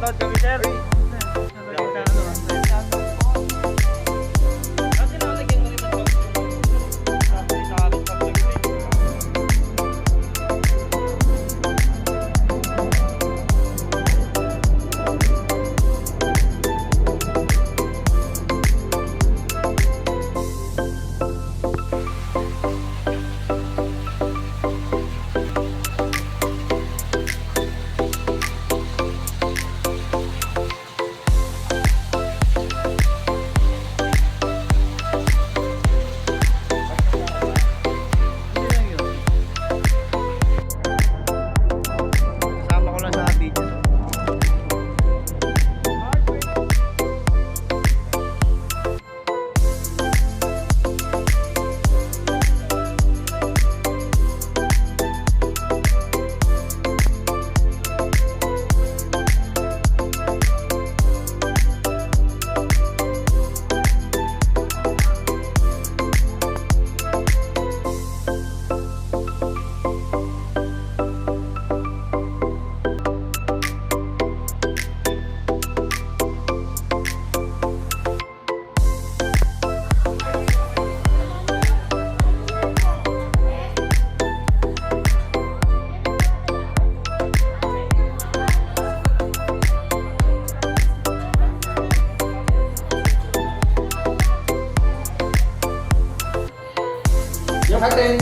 shoutout kami, sir.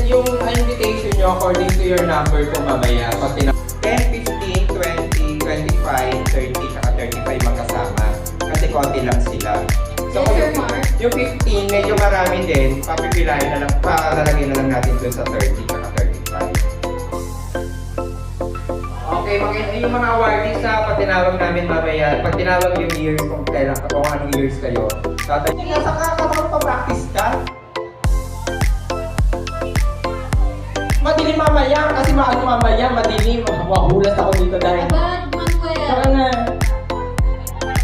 Yung invitation nyo according to your number po mamaya. Pag 10, 15, 20, 25, 30, saka 35 magkasama. Kasi konti lang sila. So Yes, Sir Mark. yung 15, medyo marami din. Papipilayan na lang, palalagay na lang natin dun sa 30, saka 35. Okay, yung mga awardees pag tinawag namin mamaya, pag tinawag yung years, kung kailan, kung anong years kayo, tatay, nasa pa-practice ka? Madilim mamaya, kasi mamaya, madilim. Mahulas ako dito dahil. Abad, Manuel. Saka na.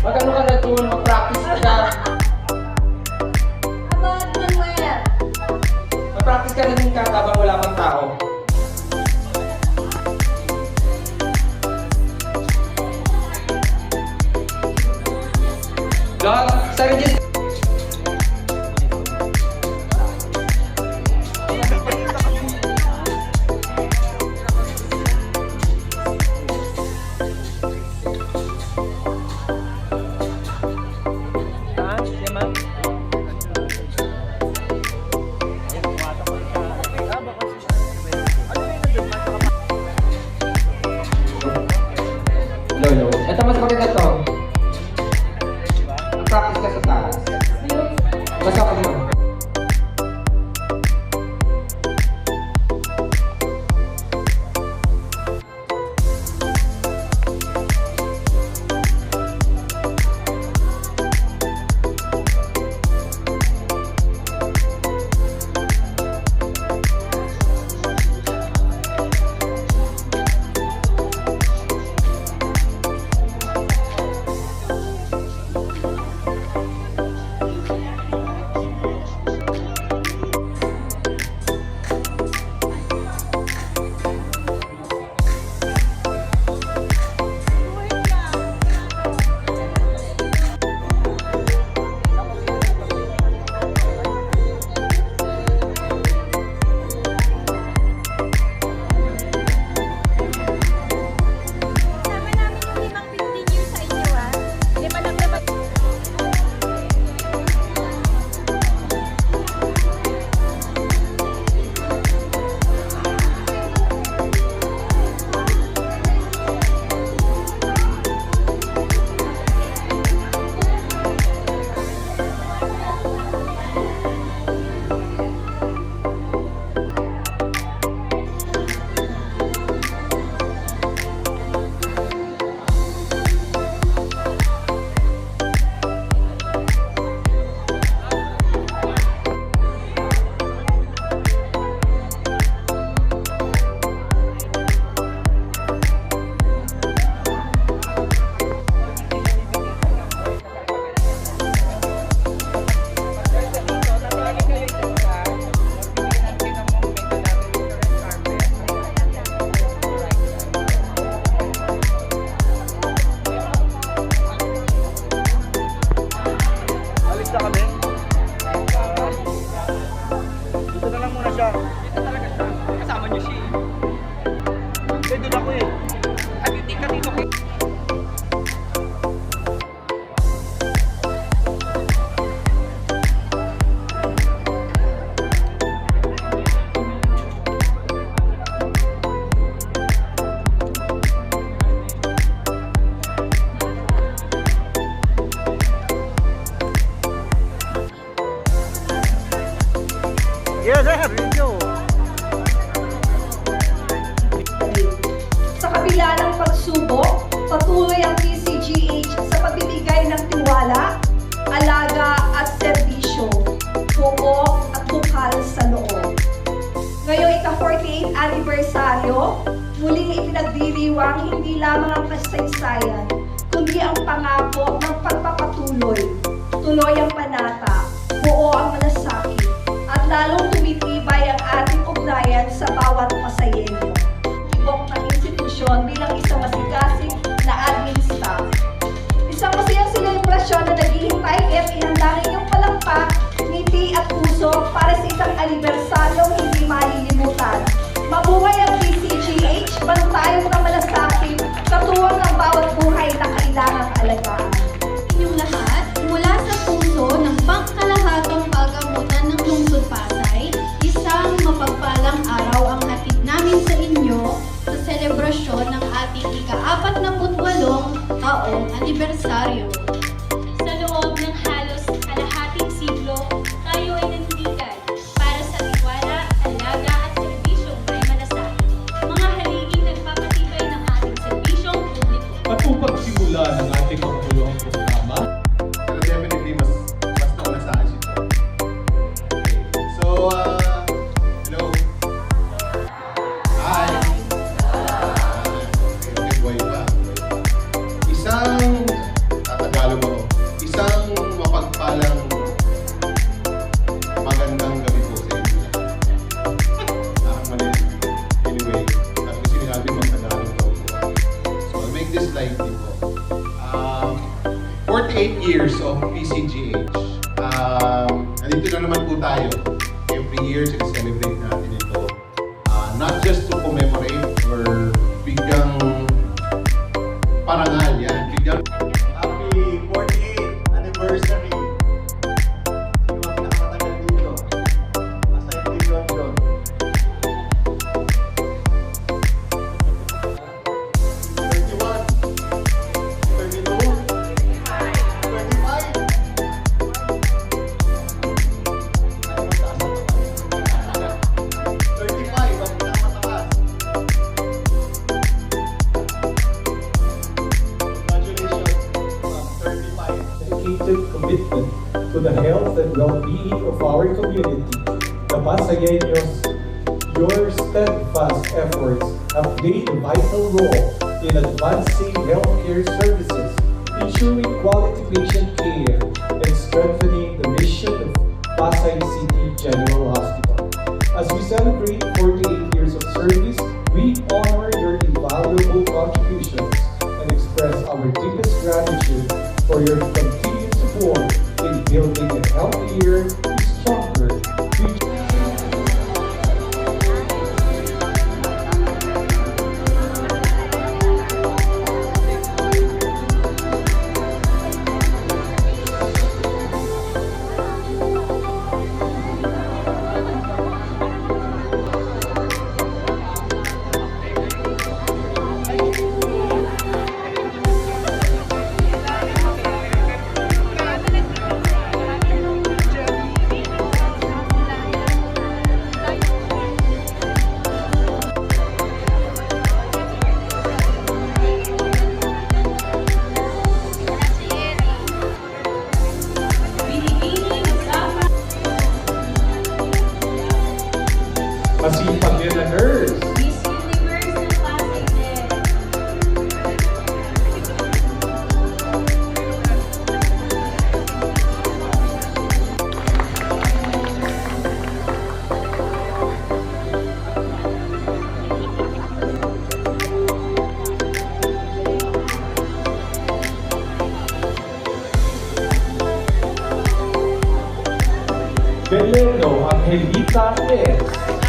Mag-ano ka na doon, mag-practice ka. Abad, Manuel. Mag-practice ka na din ka habang wala pang tao. Lord, sa register. Lolo. Ito mas maganda to. Practice ka sa taas. Basta ka mo. siya. Dito talaga siya. Kasama niyo siya eh. Eh, doon ako eh. At hindi ka dito kay... Yes, sir. Video. Sa kabila ng pagsubok, patuloy ang PCGH sa pagbibigay ng tiwala, alaga at serbisyo, buo at bukal sa loob. Ngayong ika-48th anibersaryo, muling ipinagdiriwang hindi lamang ang kasaysayan, kundi ang pangako ng pagpapatuloy, tuloy ang panata, buo ang malasakit, at lalong tumitibay ang ating ugnayan sa bawat pasayenyo. Tibok ng institusyon bilang isang masigasig na admin staff. Isang masayang selebrasyon na naghihintay at ihanda rin yung palakpak, ngiti at puso para sa isang anibersaryong hindi malilimutan. Mabuhay ang PCGH, bantayong na malasakit, katuwang ang bawat buhay na kailangang alagaan. Inyong lahat, mula sa puso ng pangkalahatang pagamutan ng Lungsod Pasay, isang mapagpalang araw ang hatid namin sa inyo sa selebrasyon ng ating ika-48 taong anibersaryo. Sa loob ng halos kalahating siglo, tayo ay nandigan para sa tiwala, alaga at serbisyong may malasakit. Mga haliging nagpapatibay ng ating serbisyong publiko. At upang simula ng ating makapuluhang programa, Pero definitely mas nauna sa akin si Paul. Okay. So, hello. Hi. Okay, buhay pa. Tagalog ako. Isang mapagpalang magandang gabi po sa inyo. Mali. Anyway, at kasi sinabi mag-Tagalog daw po. So, I'll make this lively po. 48 years of PCGH. Nandito na naman po tayo. Every year, celebrate natin ito. Not just to commemorate or bigang parangal yan. Bigang Happy 48th anniversary. Sino ang pinakamatagal dito? Aside kay John John. 31, 32, 25. Ano ang taas na naman? 35 ang pinakamataas. Congratulations from 35. dedicated commitment to the health and well-being of our community, the Pasayeños, your steadfast efforts have played a vital role in advancing healthcare services, ensuring quality patient care, and strengthening the mission of Pasay City General Hospital. As we celebrate 48 years of service, we honor your invaluable contributions and express our deepest gratitude for your continued support in building a healthier, stronger future. Masipag din na nurse. Miss Universe ng Pasay din. Beleno Angelita S.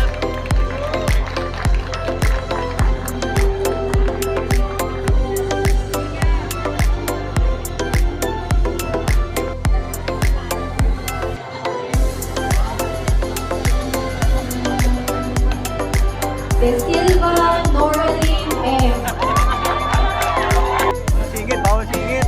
De Silva Noraline M. Singit, bawal singit.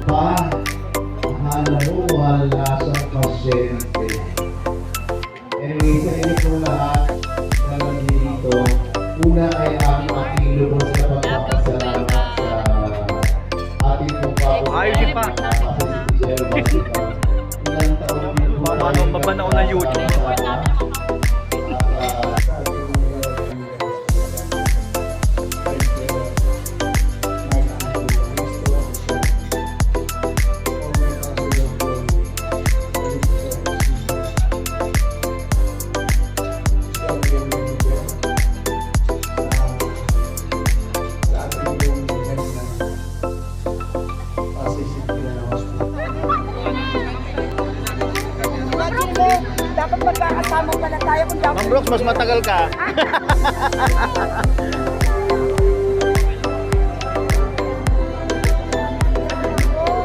Pa, akala mo wala sa pasyente. Anyway, sa inyo po lahat na nandito, una ay aking lubos na pagpapasalamat sa ating pong Ayos pa. Ilang taon din po Paano mabanaw na YouTube? Dapat magkakasama pala tayo kung dapat. Ma'am Brooks, mas matagal ka.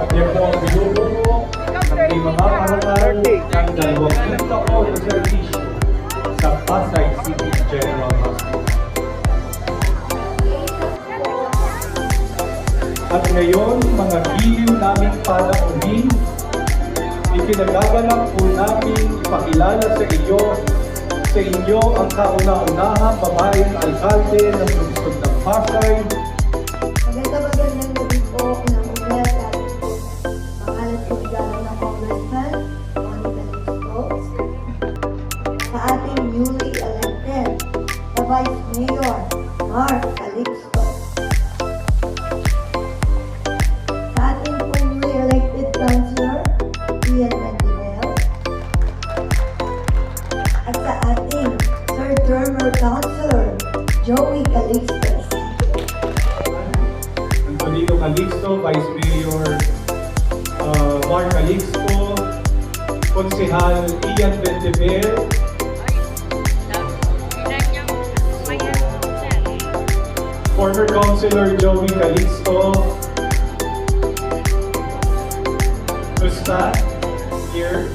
At yan po ang binubuo ng limang araw-araw ng 20 taon na serbisyo sa Pasay City General Hospital. At ngayon, mga giliw naming panauhin, ikinagagalak po namin ipakilala sa inyo ang kauna-unahang babaeng alkalde ng lungsod ng Pasay. Magandang gabi po ng Congress at pangalan po igala ng Congressman, Monica Lixto. Sa ating newly elected na Vice Mayor, Mark Calixto. Sa ating po newly elected Councilor, Ian Mendibel. At sa ating third termer Councilor, Joey Calixto. Antonino Calixto, Vice Mayor Mark Calixto, Konsehal Ian Bentebel, former Councilor Joey Calixto, Gusta, here.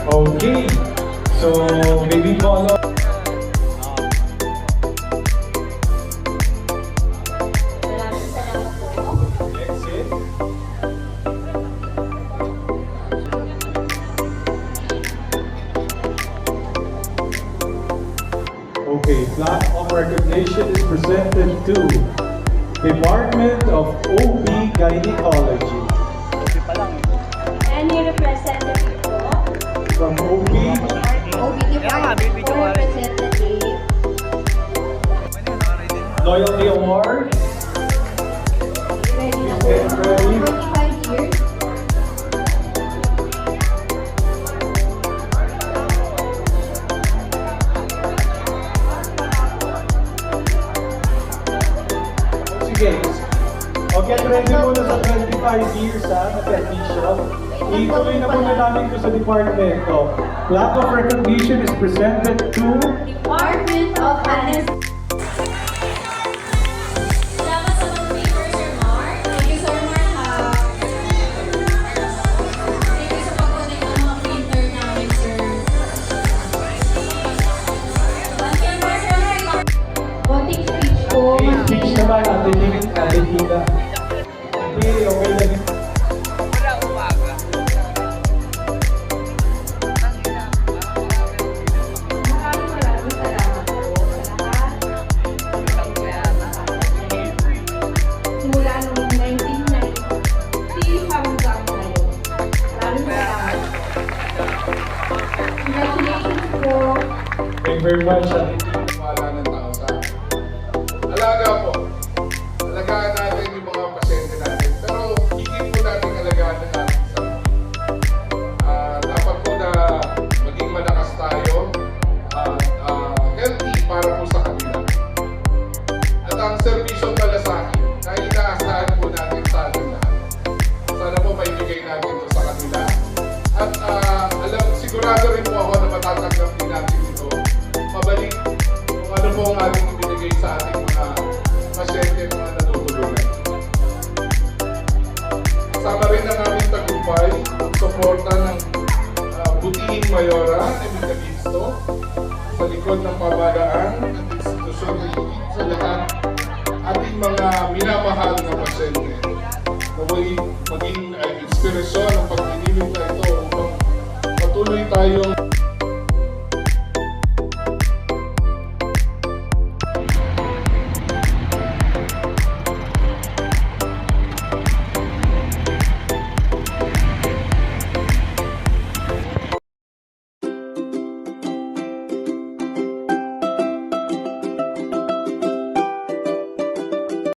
Okay, so maybe follow. Maraming salamat po. recognition is presented to Department of OB Gynecology. Any representative po? From OB, OB Department po, representative. Loyalty Award, Ready na po. Okay, ready. 45 years. sige. O, get ready muna sa 25 years ha, na technician. Ituloy na muna namin ko sa department. O, plaque of recognition is presented to Department of Anesthesia. Salamat sa mag-paper, Sir Mark. Thank you, Sir Mark. Thank you sa pag-connect ng mga printer namin, sir. Until more, Sir Mark. Konting speech po. speech naman, Ate Dina. Hindi, okay lang. Maraming salamat po sa lahat. Simula noong 1990 hanggang ngayon. Maraming salamat. Congratulations po. Thank you very much, Ate Dina. Wala ng tao sa akin. Alaga po. Alagaan natin yung mga pasyente natin. Pero higit po natin alagaan na natin sa dapat po na maging malakas tayo at healthy para po sa kanila. At ang serbisyong malasakit, dahil inaasahan po natin sa atin lahat. Sana po maibigay natin ito sa kanila. At sigurado rin po ako na matatanggap din natin ito. Mabalik kung ano po ang ating ibinigay sa ating mga pasyente at mga natutulungan. Kasama rin ang aming tagumpay ang suporta ng Butihing Mayora na Mindavisto sa likod ng pamahalaan at institusyon na higit sa lahat ating mga minamahal na pasyente. Naway maging inspirasyon ang pagdinilig na ito upang patuloy tayong